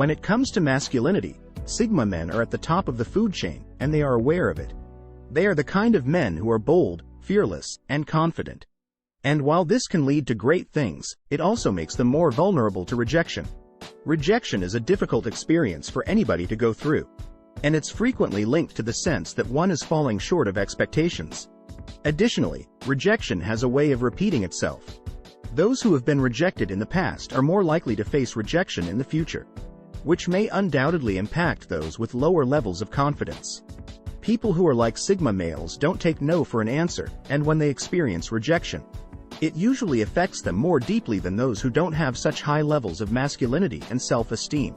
When it comes to masculinity, Sigma men are at the top of the food chain, and they are aware of it. They are the kind of men who are bold, fearless, and confident. And while this can lead to great things, it also makes them more vulnerable to rejection. Rejection is a difficult experience for anybody to go through, and it's frequently linked to the sense that one is falling short of expectations. Additionally, rejection has a way of repeating itself. Those who have been rejected in the past are more likely to face rejection in the future, which may undoubtedly impact those with lower levels of confidence. People who are like Sigma males don't take no for an answer, and when they experience rejection, it usually affects them more deeply than those who don't have such high levels of masculinity and self-esteem.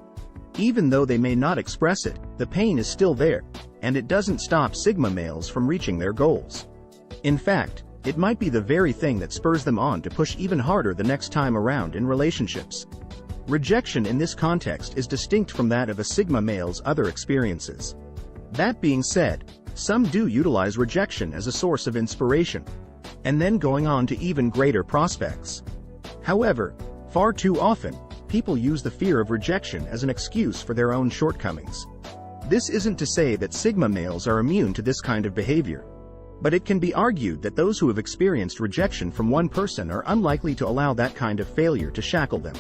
Even though they may not express it, the pain is still there, and it doesn't stop Sigma males from reaching their goals. In fact, it might be the very thing that spurs them on to push even harder the next time around in relationships. Rejection in this context is distinct from that of a Sigma male's other experiences. That being said, some do utilize rejection as a source of inspiration, and then going on to even greater prospects. However, far too often, people use the fear of rejection as an excuse for their own shortcomings. This isn't to say that Sigma males are immune to this kind of behavior, but it can be argued that those who have experienced rejection from one person are unlikely to allow that kind of failure to shackle them.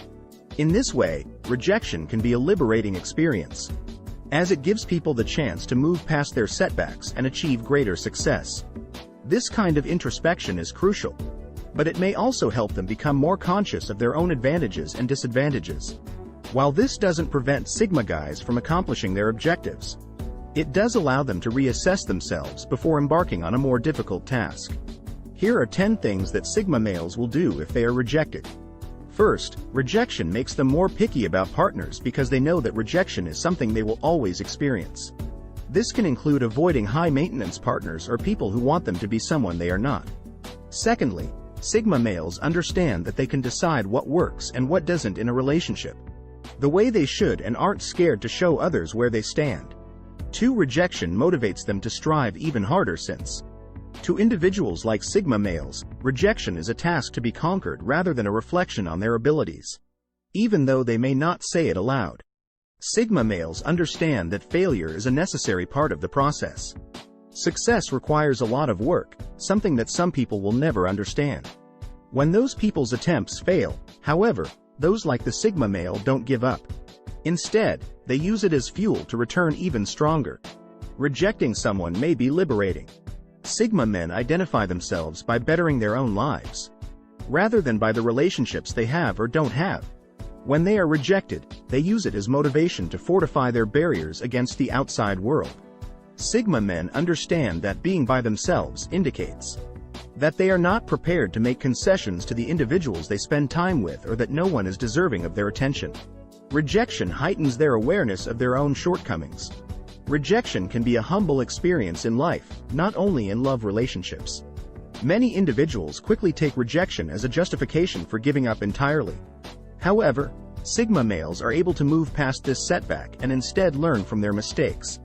In this way, rejection can be a liberating experience, as it gives people the chance to move past their setbacks and achieve greater success. This kind of introspection is crucial, but it may also help them become more conscious of their own advantages and disadvantages. While this doesn't prevent Sigma guys from accomplishing their objectives, it does allow them to reassess themselves before embarking on a more difficult task. Here are 10 things that Sigma males will do if they are rejected. First, rejection makes them more picky about partners because they know that rejection is something they will always experience. This can include avoiding high-maintenance partners or people who want them to be someone they are not. Secondly, Sigma males understand that they can decide what works and what doesn't in a relationship, the way they should, and aren't scared to show others where they stand. 2. Rejection motivates them to strive even harder since, to individuals like Sigma males, rejection is a task to be conquered rather than a reflection on their abilities, even though they may not say it aloud. Sigma males understand that failure is a necessary part of the process. Success requires a lot of work, something that some people will never understand. When those people's attempts fail, however, those like the Sigma male don't give up. Instead, they use it as fuel to return even stronger. Rejecting someone may be liberating. Sigma men identify themselves by bettering their own lives, rather than by the relationships they have or don't have. When they are rejected, they use it as motivation to fortify their barriers against the outside world. Sigma men understand that being by themselves indicates that they are not prepared to make concessions to the individuals they spend time with, or that no one is deserving of their attention. Rejection heightens their awareness of their own shortcomings. Rejection can be a humble experience in life, not only in love relationships. Many individuals quickly take rejection as a justification for giving up entirely. However, Sigma males are able to move past this setback and instead learn from their mistakes.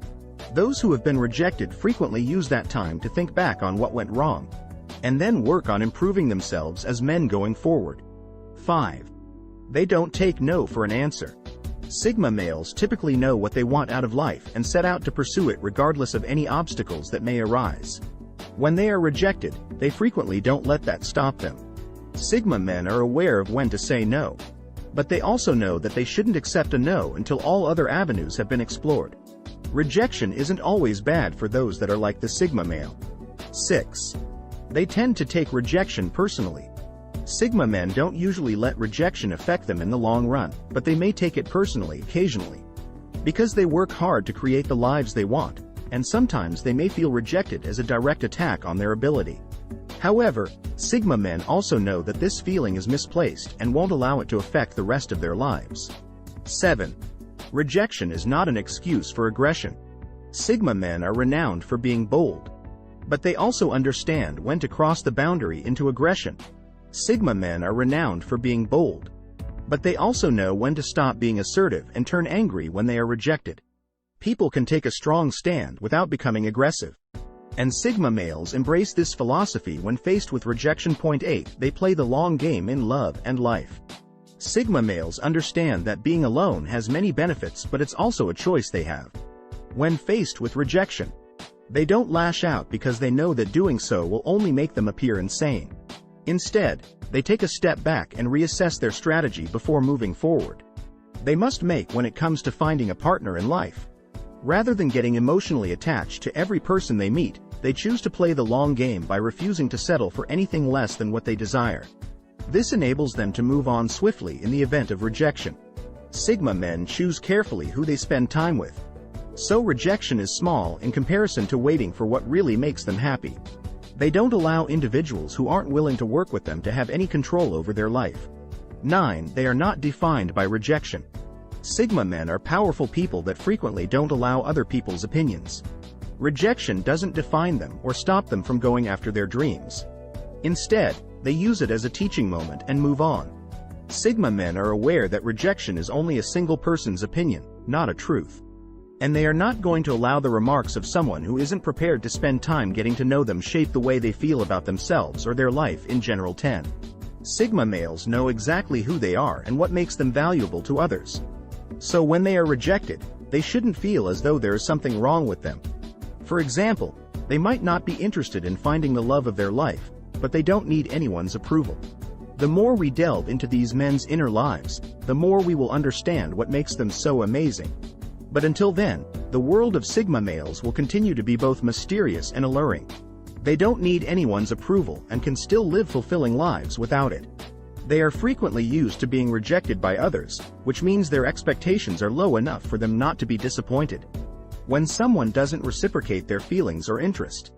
Those who have been rejected frequently use that time to think back on what went wrong, and then work on improving themselves as men going forward. 5. They don't take no for an answer. Sigma males typically know what they want out of life and set out to pursue it regardless of any obstacles that may arise. When they are rejected, they frequently don't let that stop them. Sigma men are aware of when to say no, but they also know that they shouldn't accept a no until all other avenues have been explored. Rejection isn't always bad for those that are like the Sigma male. 6. They tend to take rejection personally. Sigma men don't usually let rejection affect them in the long run, but they may take it personally occasionally, because they work hard to create the lives they want, and sometimes they may feel rejected as a direct attack on their ability. However, Sigma men also know that this feeling is misplaced and won't allow it to affect the rest of their lives. 7. Rejection is not an excuse for aggression. Sigma men are renowned for being bold, but they also understand when to cross the boundary into aggression. Sigma men are renowned for being bold, but they also know when to stop being assertive and turn angry when they are rejected. People can take a strong stand without becoming aggressive, and Sigma males embrace this philosophy when faced with rejection. 8. They play the long game in love and life. Sigma males understand that being alone has many benefits, but it's also a choice they have. When faced with rejection, they don't lash out because they know that doing so will only make them appear insane. Instead, they take a step back and reassess their strategy before moving forward. They must make when it comes to finding a partner in life. Rather than getting emotionally attached to every person they meet, they choose to play the long game by refusing to settle for anything less than what they desire. This enables them to move on swiftly in the event of rejection. Sigma men choose carefully who they spend time with. So rejection is small in comparison to waiting for what really makes them happy. They don't allow individuals who aren't willing to work with them to have any control over their life. 9. They are not defined by rejection. Sigma men are powerful people that frequently don't allow other people's opinions. Rejection doesn't define them or stop them from going after their dreams. Instead, they use it as a teaching moment and move on. Sigma men are aware that rejection is only a single person's opinion, not a truth. And they are not going to allow the remarks of someone who isn't prepared to spend time getting to know them shape the way they feel about themselves or their life in general. 10. Sigma males know exactly who they are and what makes them valuable to others. So when they are rejected, they shouldn't feel as though there is something wrong with them. For example, they might not be interested in finding the love of their life, but they don't need anyone's approval. The more we delve into these men's inner lives, the more we will understand what makes them so amazing. But until then, the world of Sigma males will continue to be both mysterious and alluring. They don't need anyone's approval and can still live fulfilling lives without it. They are frequently used to being rejected by others, which means their expectations are low enough for them not to be disappointed. When someone doesn't reciprocate their feelings or interest,